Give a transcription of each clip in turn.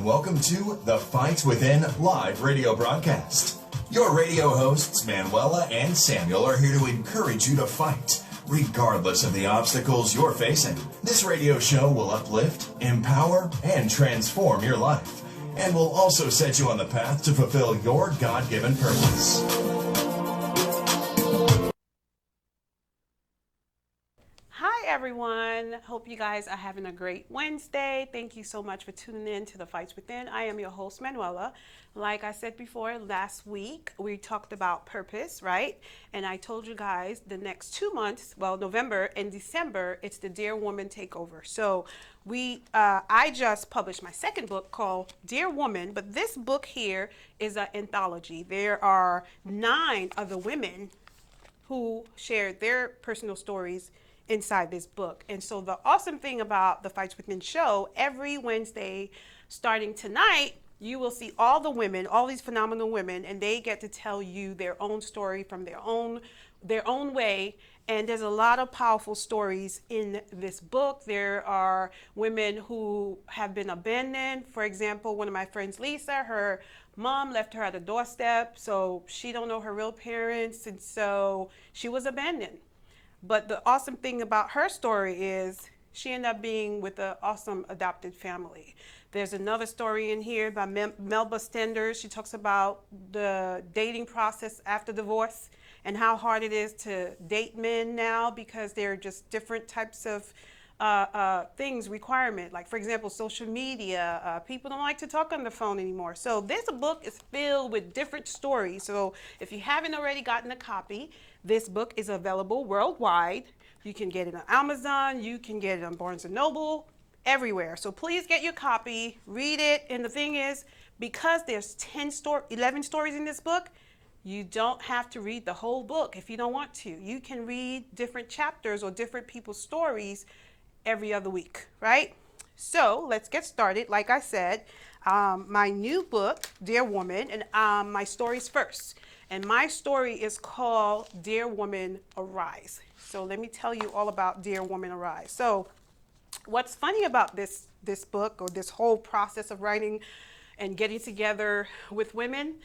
and welcome to the Fight Within live radio broadcast. Your radio hosts, Manuela and Samuel, are here to encourage you to fight, regardless of the obstacles you're facing. This radio show will uplift, empower, and transform your life, and will also set you on the path to fulfill your God-given purpose. Everyone, hope you guys are having a great Wednesday. Thank you so much for tuning in to the Fights Within. I am your host, Manuela. Like I said before, last week we talked about purpose, right? And I told you guys the next 2 months, well, November and December, it's the Dear Woman Takeover. So I just published my second book called Dear Woman, but this book here is an anthology. There are 9 other women who shared their personal stories inside this book. And so the awesome thing about the Fights Within show, every Wednesday starting tonight, you will see all the women, all these phenomenal women, and they get to tell you their own story from their own way. And there's a lot of powerful stories in this book. There are women who have been abandoned. For example, one of my friends, Lisa, her mom left her at a doorstep, so she don't know her real parents, and so she was abandoned. But the awesome thing about her story is she ended up being with an awesome adopted family. There's another story in here by Melba Stenders. She talks about the dating process after divorce and how hard it is to date men now because they're just different types of requirement. Like, for example, social media. People don't like to talk on the phone anymore. So this book is filled with different stories. So if you haven't already gotten a copy, this book is available worldwide. You can get it on Amazon. You can get it on Barnes & Noble, everywhere. So please get your copy, read it. And the thing is, because there's 11 stories in this book, you don't have to read the whole book if you don't want to. You can read different chapters or different people's stories every other week, right? So let's get started. Like I said, my new book, Dear Woman, and my stories first. And my story is called Dear Woman Arise. So let me tell you all about Dear Woman Arise. So what's funny about this book, or this whole process of writing and getting together with women,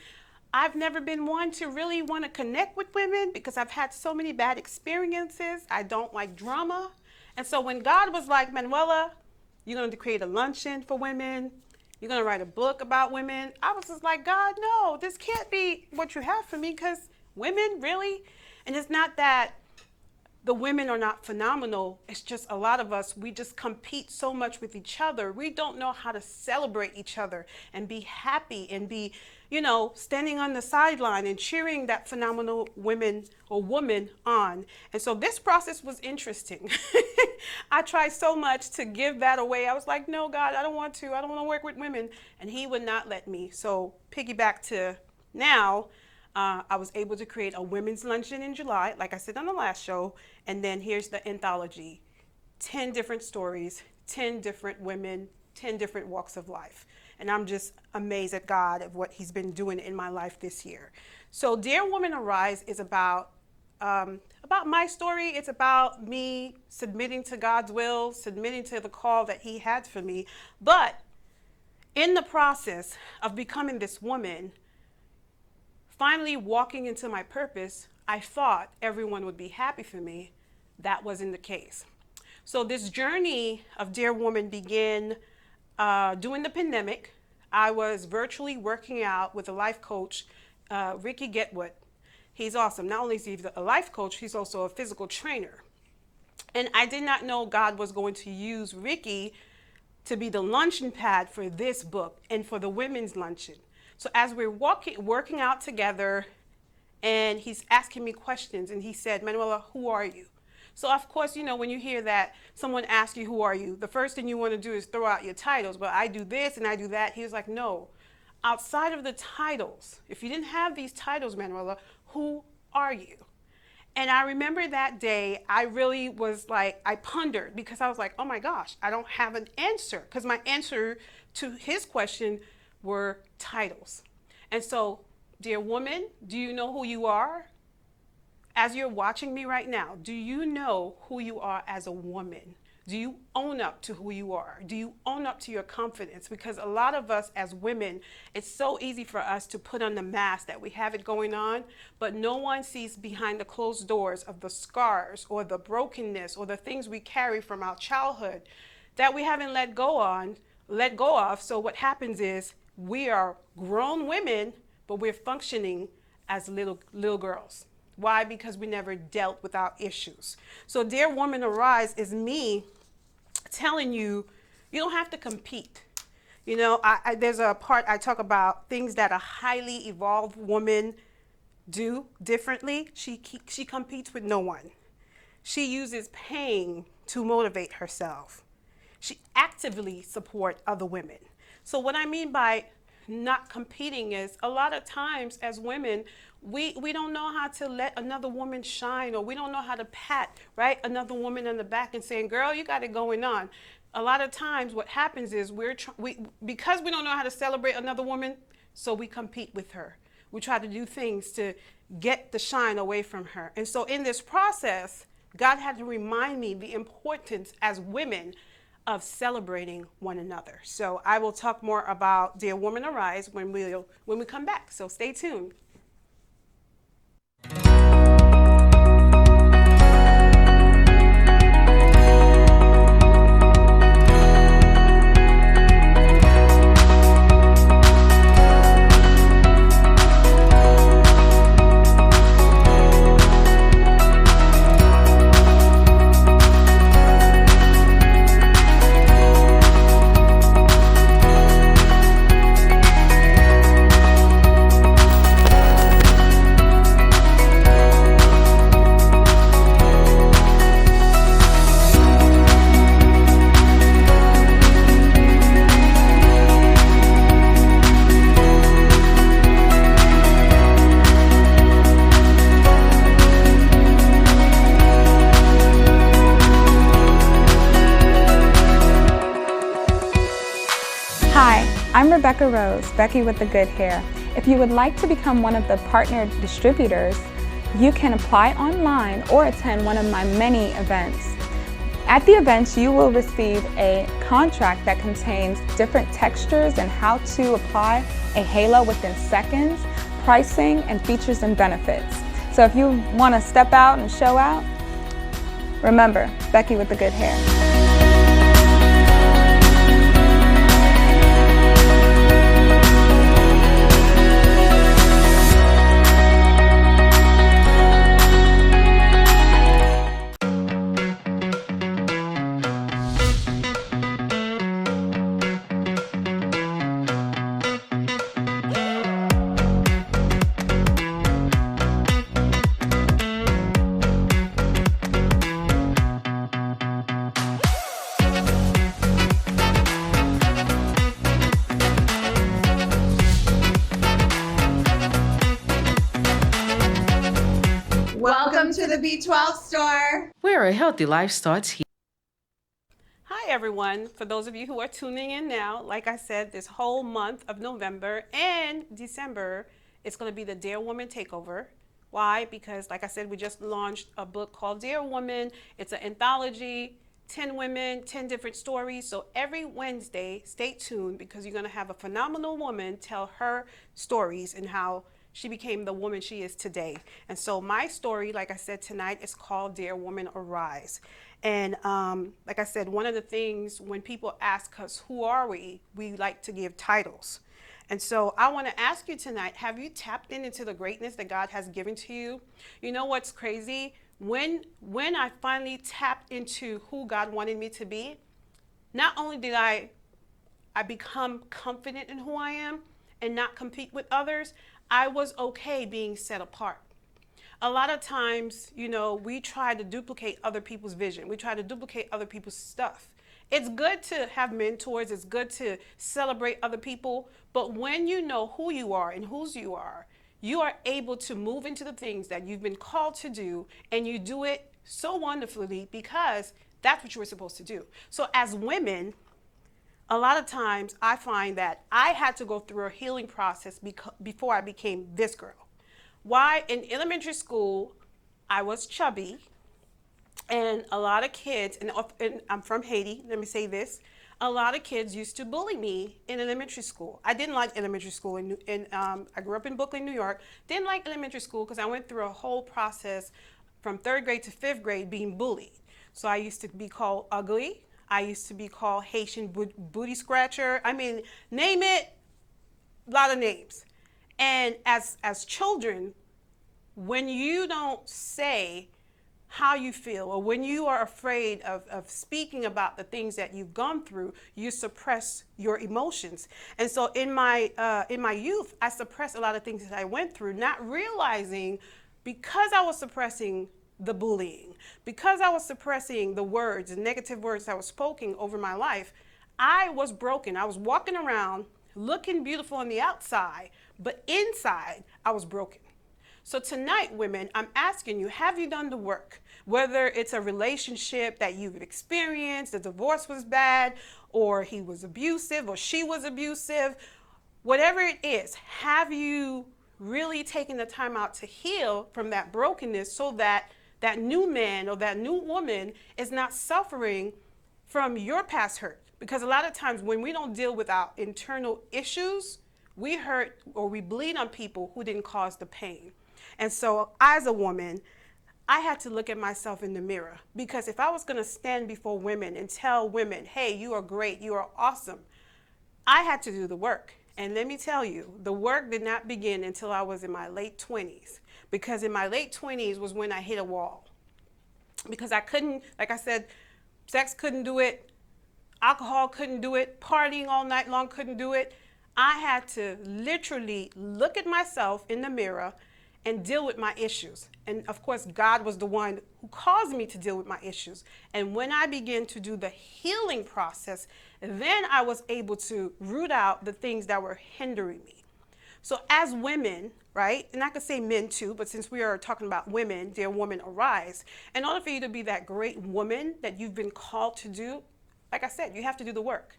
I've never been one to really want to connect with women because I've had so many bad experiences. I don't like drama. And so when God was like, Manuela, you're going to create a luncheon for women, you're going to write a book about women, I was just like, God, no, this can't be what you have for me, because women, really? And it's not that the women are not phenomenal. It's just a lot of us, we just compete so much with each other. We don't know how to celebrate each other and be happy and be, standing on the sideline and cheering that phenomenal women or woman on. And so this process was interesting. I tried so much to give that away. I was like, no, God, I don't want to work with women. And he would not let me. So piggyback to now, I was able to create a women's luncheon in July, like I said on the last show. And then here's the anthology, 10 different stories, 10 different women, 10 different walks of life. And I'm just amazed at God of what he's been doing in my life this year. So Dear Woman Arise is about my story. It's about me submitting to God's will, submitting to the call that he had for me. But in the process of becoming this woman, finally walking into my purpose, I thought everyone would be happy for me. That wasn't the case. So this journey of Dear Woman began during the pandemic. I was virtually working out with a life coach, Ricky Getwood. He's awesome. Not only is he a life coach, he's also a physical trainer. And I did not know God was going to use Ricky to be the luncheon pad for this book and for the women's luncheon. So as we're working out together, and he's asking me questions, and he said, Manuela, who are you? So of course, when you hear that someone asks you, who are you? The first thing you want to do is throw out your titles. But I do this and I do that. He was like, no, outside of the titles, if you didn't have these titles, Manuela, who are you? And I remember that day, I really was like, I pondered, because I was like, oh my gosh, I don't have an answer. Because my answer to his question were titles. And so, dear woman, do you know who you are? As you're watching me right now, do you know who you are as a woman? Do you own up to who you are? Do you own up to your confidence? Because a lot of us as women, it's so easy for us to put on the mask that we have it going on, but no one sees behind the closed doors of the scars or the brokenness or the things we carry from our childhood that we haven't let go of. So what happens is we are grown women, but we're functioning as little girls. Why? Because we never dealt with our issues. So Dear Woman Arise is me telling you, you don't have to compete. You know, there's a part I talk about things that a highly evolved woman do differently. She competes with no one. She uses pain to motivate herself. She actively supports other women. So what I mean by not competing is a lot of times as women, we don't know how to let another woman shine, or we don't know how to pat, right, another woman on the back and saying, girl, you got it going on. A lot of times what happens is because we don't know how to celebrate another woman, so we compete with her. We try to do things to get the shine away from her. And so in this process, God had to remind me the importance as women of celebrating one another. So I will talk more about Dear Woman Arise when we come back. So stay tuned. Hi, I'm Rebecca Rose, Becky with the Good Hair. If you would like to become one of the partnered distributors, you can apply online or attend one of my many events. At the events, you will receive a contract that contains different textures and how to apply a halo within seconds, pricing, and features and benefits. So if you want to step out and show out, remember, Becky with the Good Hair. Welcome to the B12 store, where a healthy life starts here. Hi everyone. For those of you who are tuning in now, like I said, this whole month of November and December, it's going to be the Dear Woman Takeover. Why? Because like I said, we just launched a book called Dear Woman. It's an anthology, 10 women, 10 different stories. So every Wednesday, stay tuned because you're going to have a phenomenal woman tell her stories and how she became the woman she is today. And so my story, like I said tonight, is called Dear Woman Arise. And like I said, one of the things when people ask us, who are we like to give titles. And so I want to ask you tonight, have you tapped into the greatness that God has given to you? You know what's crazy? When I finally tapped into who God wanted me to be, not only did I become confident in who I am and not compete with others, I was okay being set apart. A lot of times, you know, we try to duplicate other people's vision. We try to duplicate other people's stuff. It's good to have mentors. It's good to celebrate other people. But when you know who you are and whose you are able to move into the things that you've been called to do, and you do it so wonderfully because that's what you were supposed to do. So as women, a lot of times I find that I had to go through a healing process before I became this girl. Why? In elementary school, I was chubby. And a lot of kids, and I'm from Haiti, let me say this, a lot of kids used to bully me in elementary school. I didn't like elementary school. I grew up in Brooklyn, New York. Didn't like elementary school because I went through a whole process from 3rd grade to 5th grade being bullied. So I used to be called ugly. I used to be called Haitian booty scratcher. I mean, name it, a lot of names. And as children, when you don't say how you feel, or when you are afraid of speaking about the things that you've gone through, you suppress your emotions. And so in my youth, I suppressed a lot of things that I went through, not realizing because I was suppressing the bullying, because I was suppressing the words, the negative words that were spoken over my life, I was broken. I was walking around looking beautiful on the outside, but inside I was broken. So tonight, women, I'm asking you, have you done the work? Whether it's a relationship that you've experienced, the divorce was bad, or he was abusive, or she was abusive, whatever it is, have you really taken the time out to heal from that brokenness so that that new man or that new woman is not suffering from your past hurt? Because a lot of times when we don't deal with our internal issues, we hurt or we bleed on people who didn't cause the pain. And so as a woman, I had to look at myself in the mirror, because if I was going to stand before women and tell women, hey, you are great, you are awesome, I had to do the work. And let me tell you, the work did not begin until I was in my late 20s, because in my late 20s was when I hit a wall. Because I couldn't, like I said, sex couldn't do it, alcohol couldn't do it, partying all night long couldn't do it. I had to literally look at myself in the mirror and deal with my issues. And of course, God was the one who caused me to deal with my issues. And when I began to do the healing process, then I was able to root out the things that were hindering me. So as women, right, and I could say men too, but since we are talking about women, dear woman, arise. In order for you to be that great woman that you've been called to do, like I said, you have to do the work.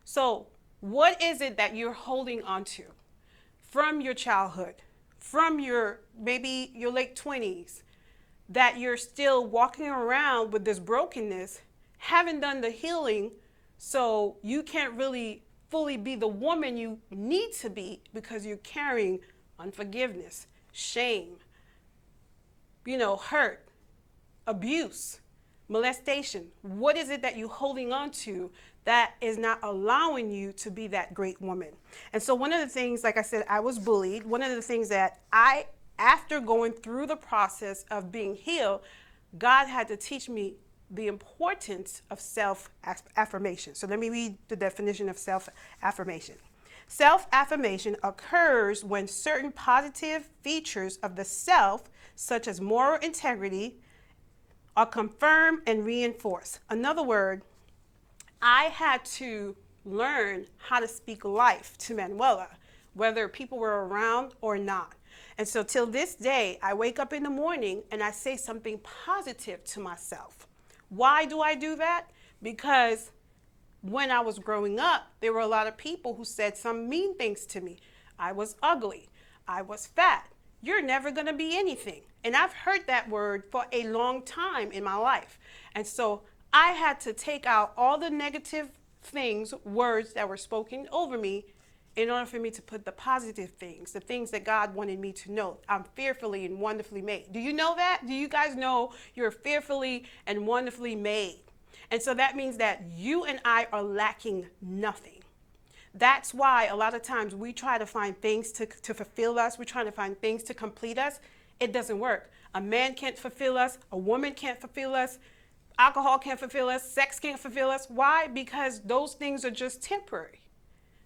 So what is it that you're holding on to from your childhood, from your maybe your late 20s, that you're still walking around with this brokenness, haven't done the healing, so you can't really fully be the woman you need to be because you're carrying unforgiveness, shame, hurt, abuse, molestation. What is it that you're holding on to that is not allowing you to be that great woman? And so one of the things, like I said, I was bullied. One of the things that after going through the process of being healed, God had to teach me the importance of self-affirmation. So let me read the definition of self-affirmation. Self-affirmation occurs when certain positive features of the self, such as moral integrity, are confirmed and reinforced. Another word, I had to learn how to speak life to Manuela, whether people were around or not. And so till this day, I wake up in the morning and I say something positive to myself. Why do I do that? Because when I was growing up, there were a lot of people who said some mean things to me. I was ugly. I was fat. You're never going to be anything. And I've heard that word for a long time in my life. And so I had to take out all the negative things, words that were spoken over me, in order for me to put the positive things, the things that God wanted me to know. I'm fearfully and wonderfully made. Do you know that? Do you guys know you're fearfully and wonderfully made? And so that means that you and I are lacking nothing. That's why a lot of times we try to find things to fulfill us. We're trying to find things to complete us. It doesn't work. A man can't fulfill us. A woman can't fulfill us. Alcohol can't fulfill us. Sex can't fulfill us. Why? Because those things are just temporary.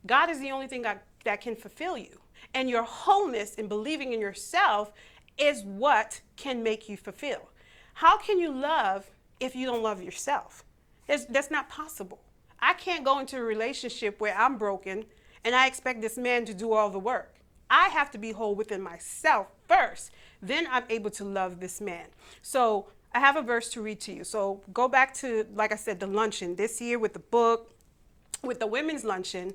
God is the only thing that can fulfill you. And your wholeness in believing in yourself is what can make you fulfill. How can you love if you don't love yourself? That's not possible. I can't go into a relationship where I'm broken and I expect this man to do all the work. I have to be whole within myself first. Then I'm able to love this man. So I have a verse to read to you. So go back to, like I said, the luncheon this year with the book, with the women's luncheon.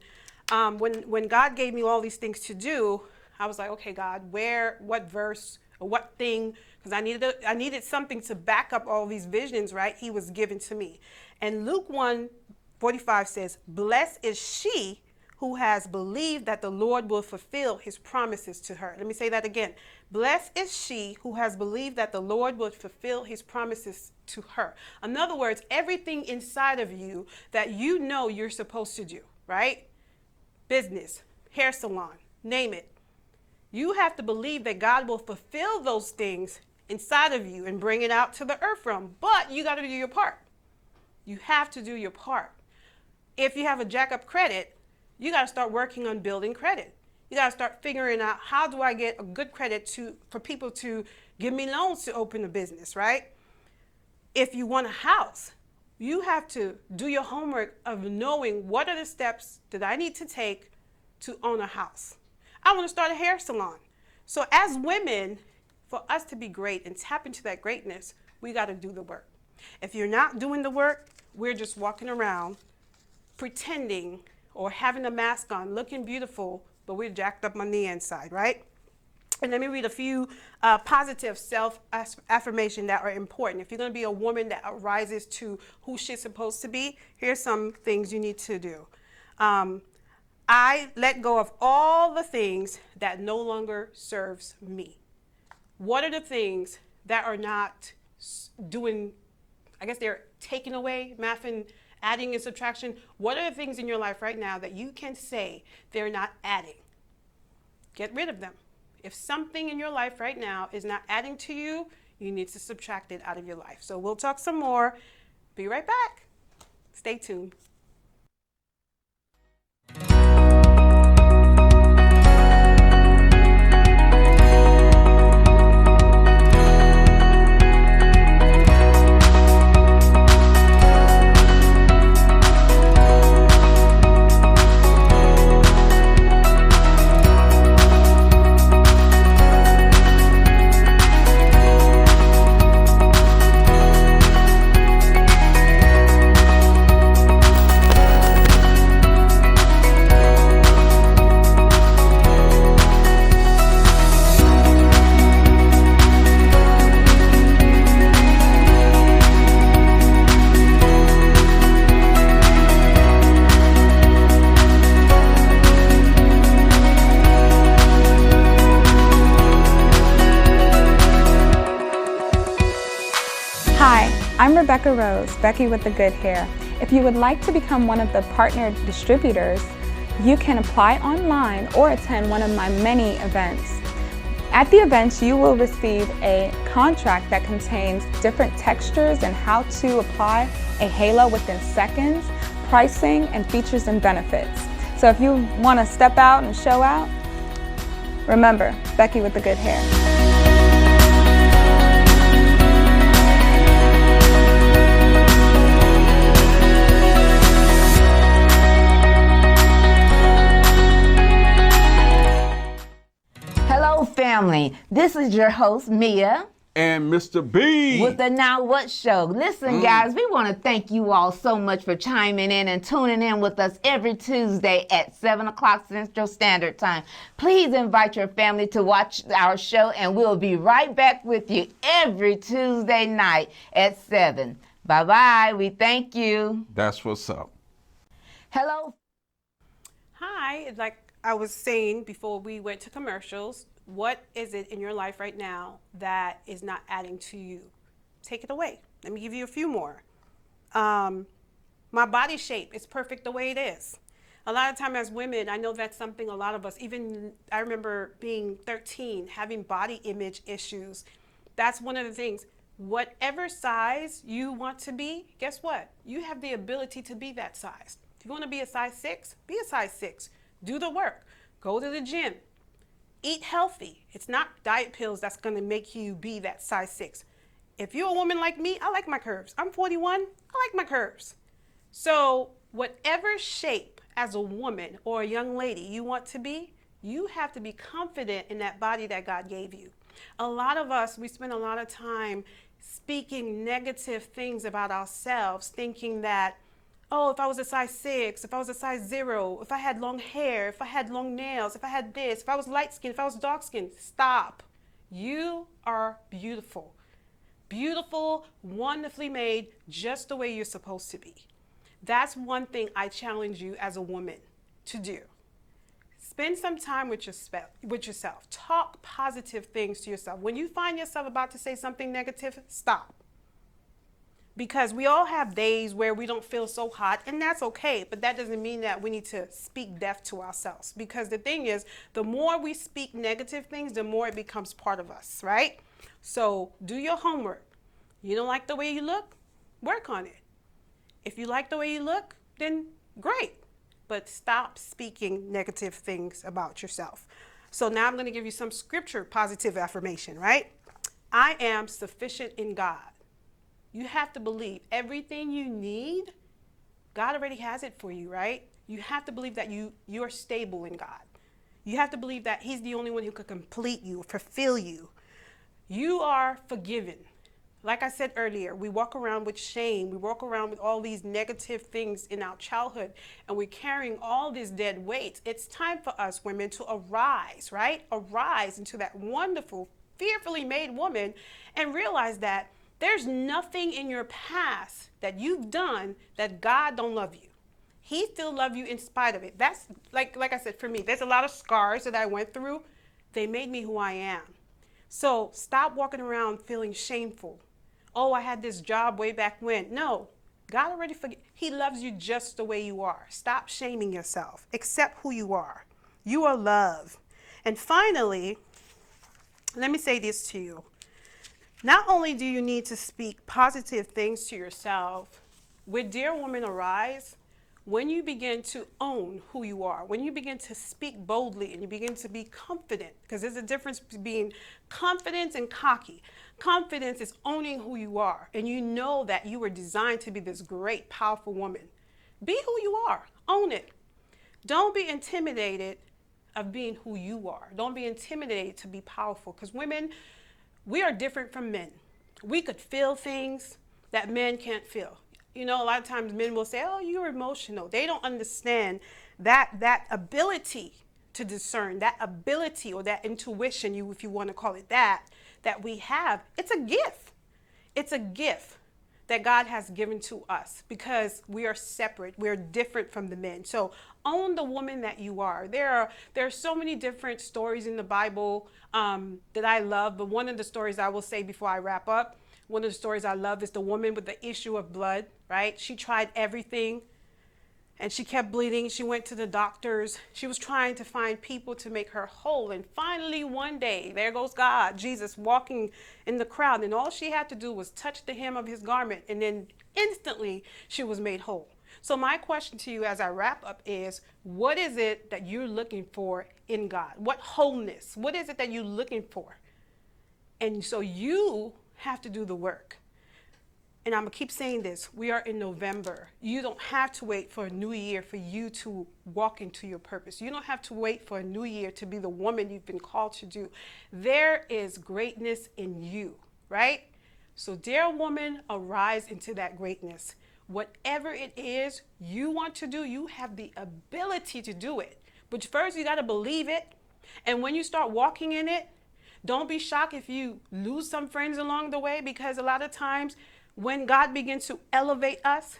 When God gave me all these things to do, I was like, okay, God, what verse or what thing, because I needed something to back up all these visions, right? He was given to me. And Luke 1:45 says, "Blessed is she who has believed that the Lord will fulfill his promises to her." Let me say that again. Blessed is she who has believed that the Lord will fulfill his promises to her. In other words, everything inside of you that you know you're supposed to do, right? Business, hair salon, name it. You have to believe that God will fulfill those things inside of you and bring it out to the earth realm. But you got to do your part. You have to do your part. If you have a jack up credit, you got to start working on building credit. You got to start figuring out, how do I get a good credit for people to give me loans to open a business, right? If you want a house, you have to do your homework of knowing what are the steps that I need to take to own a house. I want to start a hair salon. So as women, for us to be great and tap into that greatness, we got to do the work. If you're not doing the work, we're just walking around pretending or having a mask on, looking beautiful, but we're jacked up on the inside, right? And let me read a few positive self-affirmation that are important. If you're going to be a woman that rises to who she's supposed to be, here's some things you need to do. I let go of all the things that no longer serves me. What are the things that are not doing, I guess they're taking away, math and adding and subtraction? What are the things in your life right now that you can say they're not adding? Get rid of them. If something in your life right now is not adding to you, you need to subtract it out of your life. So we'll talk some more. Be right back. Stay tuned. I'm Rebecca Rose, Becky with the Good Hair. If you would like to become one of the partnered distributors, you can apply online or attend one of my many events. At the events, you will receive a contract that contains different textures and how to apply a halo within seconds, pricing, and features and benefits. So if you want to step out and show out, remember, Becky with the Good Hair. Family, this is your host Mia and Mr. B with the Now What Show. Listen, guys, we want to thank you all so much for chiming in and tuning in with us every Tuesday at 7 o'clock Central Standard Time. Please invite your family to watch our show, and we'll be right back with you every Tuesday night at 7. Bye-bye. We thank you. That's what's up. Hello. Hi. Like I was saying before we went to commercials, what is it in your life right now that is not adding to you? Take it away. Let me give you a few more. My body shape is perfect the way it is. A lot of time as women, I know that's something a lot of us, even I remember being 13, having body image issues. That's one of the things. Whatever size you want to be, guess what? You have the ability to be that size. If you want to be a size 6, be a size 6. Do the work. Go to the gym. Eat healthy. It's not diet pills that's going to make you be that size 6. If you're a woman like me, I like my curves. I'm 41. I like my curves. So whatever shape as a woman or a young lady you want to be, you have to be confident in that body that God gave you. A lot of us, we spend a lot of time speaking negative things about ourselves, thinking that, oh, if I was a size 6, if I was a size 0, if I had long hair, if I had long nails, if I had this, if I was light skinned, if I was dark skinned, stop. You are beautiful. Beautiful, wonderfully made, just the way you're supposed to be. That's one thing I challenge you as a woman to do. Spend some time with yourself. Talk positive things to yourself. When you find yourself about to say something negative, stop. Because we all have days where we don't feel so hot, and that's okay, but that doesn't mean that we need to speak death to ourselves. Because the thing is, the more we speak negative things, the more it becomes part of us, right? So do your homework. You don't like the way you look? Work on it. If you like the way you look, then great. But stop speaking negative things about yourself. So now I'm going to give you some scripture positive affirmation, right? I am sufficient in God. You have to believe everything you need, God already has it for you, right? You have to believe that you're stable in God. You have to believe that He's the only one who could complete you, fulfill you. You are forgiven. Like I said earlier, we walk around with shame. We walk around with all these negative things in our childhood, and we're carrying all these dead weights. It's time for us women to arise, right? Arise into that wonderful, fearfully made woman and realize that there's nothing in your past that you've done that God don't love you. He still loves you in spite of it. That's like I said, for me, there's a lot of scars that I went through. They made me who I am. So stop walking around feeling shameful. Oh, I had this job way back when. No, God already forgave. He loves you just the way you are. Stop shaming yourself. Accept who you are. You are loved. And finally, let me say this to you. Not only do you need to speak positive things to yourself, with Dear Woman Arise, when you begin to own who you are, when you begin to speak boldly and you begin to be confident, because there's a difference between confidence and cocky. Confidence is owning who you are, and you know that you were designed to be this great, powerful woman. Be who you are. Own it. Don't be intimidated of being who you are. Don't be intimidated to be powerful, because women, we are different from men. We could feel things that men can't feel. You know, a lot of times men will say, oh, you're emotional. They don't understand that ability to discern, that ability or that intuition, if you want to call it that we have. It's a gift. It's a gift that God has given to us because we are separate. We're different from the men. So own the woman that you are. There are so many different stories in the Bible that I love, but one of the stories I will say before I wrap up, one of the stories I love is the woman with the issue of blood, right? She tried everything and she kept bleeding. She went to the doctors. She was trying to find people to make her whole. And finally, one day, there goes God, Jesus, walking in the crowd. And all she had to do was touch the hem of his garment. And then instantly, she was made whole. So my question to you as I wrap up is, what is it that you're looking for in God? What wholeness? What is it that you're looking for? And so you have to do the work. And I'm going to keep saying this. We are in November. You don't have to wait for a new year for you to walk into your purpose. You don't have to wait for a new year to be the woman you've been called to do. There is greatness in you, right? So, dear woman, arise into that greatness. Whatever it is you want to do, you have the ability to do it. But first, you got to believe it. And when you start walking in it, don't be shocked if you lose some friends along the way, because a lot of times, when God begins to elevate us,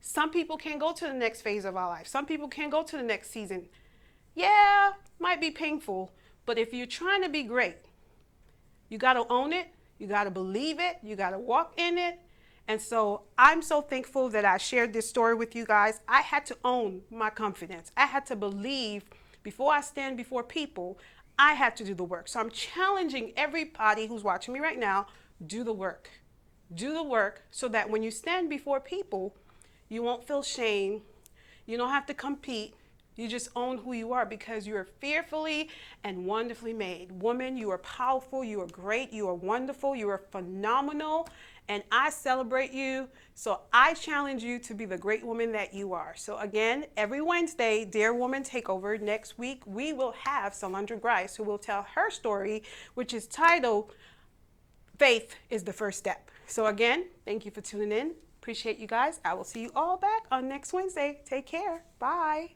some people can't go to the next phase of our life. Some people can't go to the next season. Yeah, might be painful, but if you're trying to be great, you got to own it. You got to believe it. You got to walk in it. And so I'm so thankful that I shared this story with you guys. I had to own my confidence. I had to believe before I stand before people, I had to do the work. So I'm challenging everybody who's watching me right now, do the work. Do the work so that when you stand before people, you won't feel shame. You don't have to compete. You just own who you are because you are fearfully and wonderfully made. Woman, you are powerful. You are great. You are wonderful. You are phenomenal. And I celebrate you. So I challenge you to be the great woman that you are. So again, every Wednesday, Dear Woman Takeover. Next week, we will have Solandra Grice, who will tell her story, which is titled, Faith is the First Step. So again, thank you for tuning in. Appreciate you guys. I will see you all back on next Wednesday. Take care. Bye.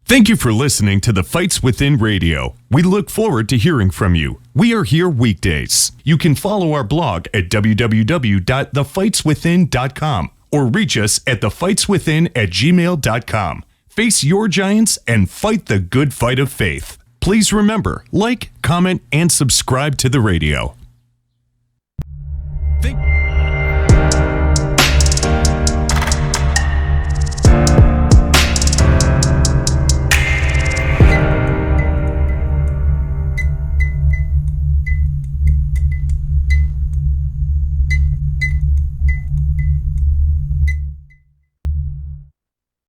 Thank you for listening to the Fights Within Radio. We look forward to hearing from you. We are here weekdays. You can follow our blog at www.thefightswithin.com or reach us at thefightswithin@gmail.com. Face your giants and fight the good fight of faith. Please remember, like, comment, and subscribe to the radio.